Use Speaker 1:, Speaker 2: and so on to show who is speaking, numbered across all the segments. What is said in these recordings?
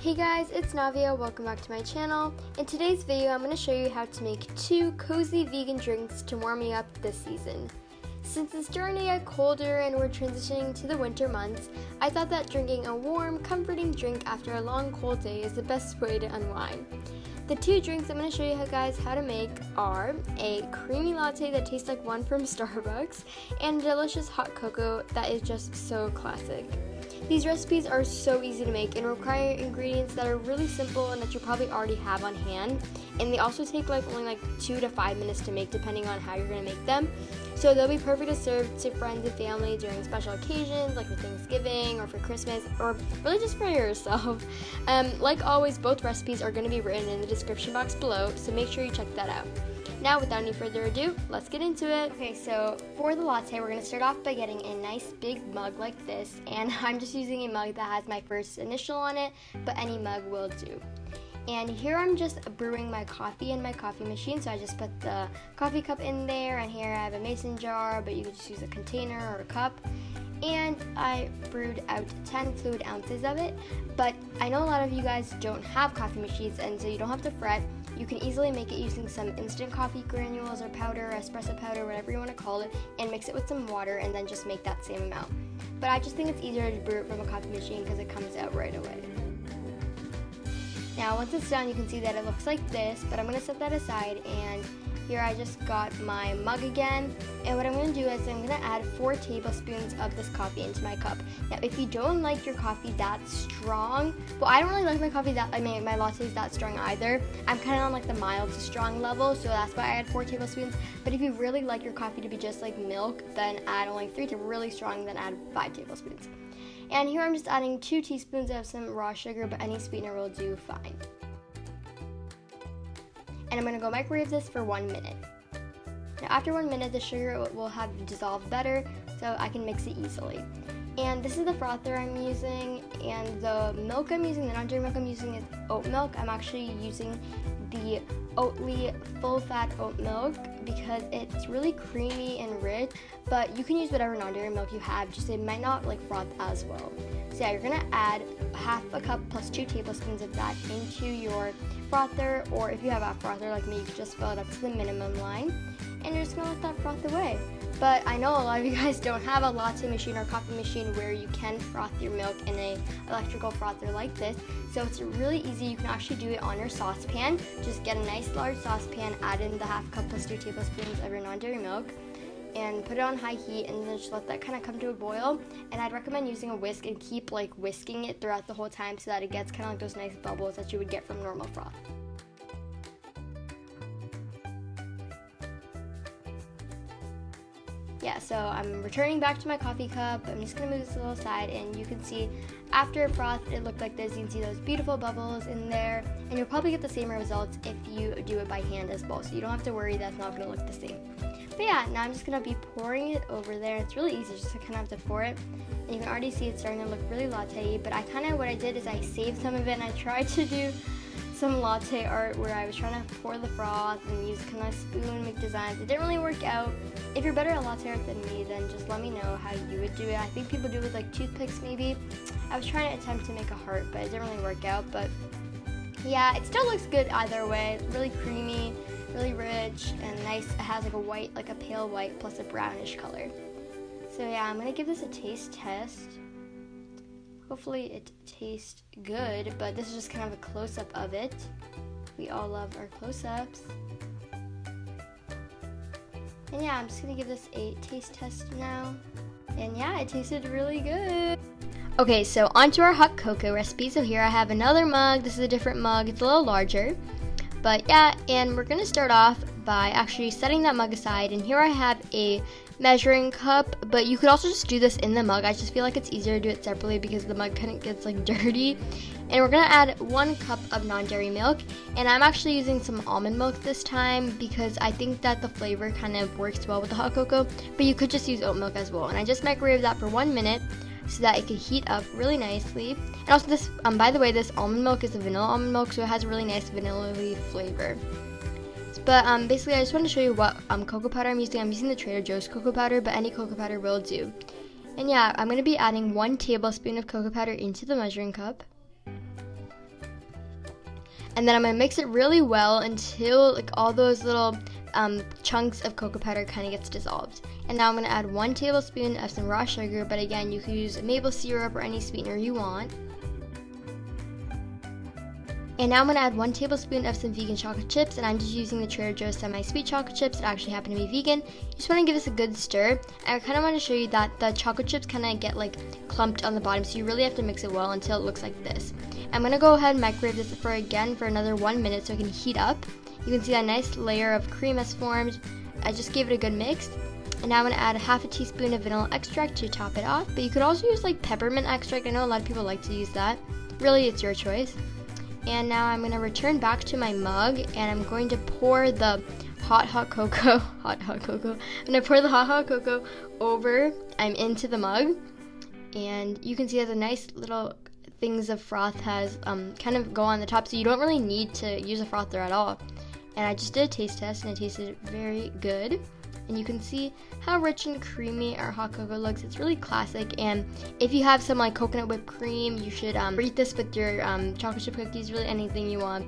Speaker 1: Hey guys, it's Navya, welcome back to my channel. In today's video, I'm going to show you how to make 2 cozy vegan drinks to warm you up this season. Since it's starting to get colder and we're transitioning to the winter months, I thought that drinking a warm, comforting drink after a long cold day is the best way to unwind. The 2 drinks I'm going to show you guys how to make are a creamy latte that tastes like one from Starbucks and a delicious hot cocoa that is just so classic. These recipes are so easy to make and require ingredients that are really simple and that you probably already have on hand, and they also take only 2 to 5 minutes to make depending on how you're going to make them. So they'll be perfect to serve to friends and family during special occasions like for Thanksgiving or for Christmas or really just for yourself. Like always, both recipes are going to be written in the description box below, so make sure you check that out. Now, without any further ado, let's get into it. Okay, so for the latte, we're going to start off by getting a nice big mug like this, and I'm just using a mug that has my first initial on it, but any mug will do. And here I'm just brewing my coffee in my coffee machine, so I just put the coffee cup in there, and here I have a mason jar, but you could just use a container or a cup. And I brewed out 10 fluid ounces of it, but I know a lot of you guys don't have coffee machines, and so you don't have to fret. You can easily make it using some instant coffee granules or powder, or espresso powder, whatever you want to call it, and mix it with some water and then just make that same amount. But I just think it's easier to brew it from a coffee machine because it comes out right away. Now once it's done, you can see that it looks like this, but I'm going to set that aside, and here I just got my mug again, and what I'm going to do is I'm going to add 4 tablespoons of this coffee into my cup. Now if you don't like your coffee that strong, well, I don't really like my coffee that, my lattes that strong either. I'm kind of on the mild to strong level, so that's why I add 4 tablespoons. But if you really like your coffee to be just like milk, then add only 3. To really strong, then add 5 tablespoons. And here I'm just adding 2 teaspoons of some raw sugar, but any sweetener will do fine. And I'm going to go microwave this for 1 minute. Now after 1 minute, the sugar will have dissolved better, so I can mix it easily. And this is the frother I'm using, and the milk I'm using, the non-dairy milk I'm using is oat milk. I'm actually using the Oatly full-fat oat milk because it's really creamy and rich, but you can use whatever non-dairy milk you have, just it might not froth as well. So yeah, you're gonna add half a cup plus 2 tablespoons of that into your frother, or if you have a frother like me, you can just fill it up to the minimum line, and you're just gonna let that froth away. But I know a lot of you guys don't have a latte machine or coffee machine where you can froth your milk in an electrical frother like this. So it's really easy. You can actually do it on your saucepan. Just get a nice large saucepan, add in the half cup plus 2 tablespoons of your non-dairy milk, and put it on high heat, and then just let that kind of come to a boil. And I'd recommend using a whisk and keep whisking it throughout the whole time so that it gets kind of those nice bubbles that you would get from normal froth. Yeah, so I'm returning back to my coffee cup. I'm just going to move this a little aside, and you can see after froth, it looked like this. You can see those beautiful bubbles in there, and you'll probably get the same results if you do it by hand as well, so you don't have to worry that's not going to look the same. But yeah, now I'm just going to be pouring it over there. It's really easy, just to kind of have to pour it, and you can already see it's starting to look really latte-y, but what I did is I saved some of it, and I tried to do some latte art where I was trying to pour the froth and use kind of spoon, make designs. It didn't really work out. If you're better at latte art than me, then just let me know how you would do it. I think people do it with toothpicks maybe. I was trying to attempt to make a heart, but it didn't really work out. But yeah, it still looks good either way. It's really creamy, really rich, and nice. It has a white, a pale white plus a brownish color. So yeah, I'm gonna give this a taste test. Hopefully it tastes good, but this is just kind of a close-up of it. We all love our close-ups. And yeah, I'm just gonna give this a taste test now. And yeah, it tasted really good. Okay, so onto our hot cocoa recipe. So here I have another mug. This is a different mug. It's a little larger. But yeah, and we're gonna start off by actually setting that mug aside. And here I have a measuring cup, but you could also just do this in the mug. I just feel like it's easier to do it separately because the mug kind of gets dirty. And we're gonna add 1 cup of non-dairy milk, and I'm actually using some almond milk this time because I think that the flavor kind of works well with the hot cocoa, but you could just use oat milk as well. And I just microwaved that for 1 minute so that it could heat up really nicely. And also this, by the way, this almond milk is a vanilla almond milk, so it has a really nice vanilla-y flavor. But basically, I just wanted to show you what cocoa powder I'm using. I'm using the Trader Joe's cocoa powder, but any cocoa powder will do. And yeah, I'm going to be adding 1 tablespoon of cocoa powder into the measuring cup. And then I'm gonna mix it really well until like all those little chunks of cocoa powder kind of gets dissolved. And now I'm gonna add 1 tablespoon of some raw sugar, but again, you can use maple syrup or any sweetener you want. And now I'm going to add 1 tablespoon of some vegan chocolate chips, and I'm just using the Trader Joe's semi-sweet chocolate chips that actually happen to be vegan. You just want to give this a good stir. And I kind of want to show you that the chocolate chips kind of get like clumped on the bottom, so you really have to mix it well until it looks like this. I'm going to go ahead and microwave this for another 1 minute so it can heat up. You can see that nice layer of cream has formed. I just gave it a good mix. And now I'm going to add 1/2 teaspoon of vanilla extract to top it off, but you could also use like peppermint extract. I know a lot of people like to use that. Really, it's your choice. And now I'm going to return back to my mug, and I'm going to pour the hot cocoa. I'm going to pour the hot cocoa over into the mug, and you can see that the nice little things of froth has kind of go on the top, so you don't really need to use a frother at all. And I just did a taste test, and it tasted very good. And you can see how rich and creamy our hot cocoa looks. It's really classic, and if you have some like coconut whipped cream, you should eat this with your chocolate chip cookies, really anything you want.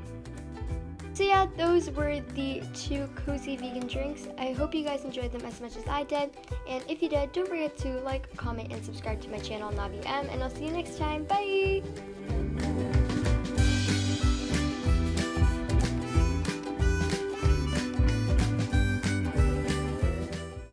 Speaker 1: So yeah, those were the 2 cozy vegan drinks. I hope you guys enjoyed them as much as I did, and if you did, don't forget to like, comment, and subscribe to my channel, Navya M, and I'll see you next time. Bye!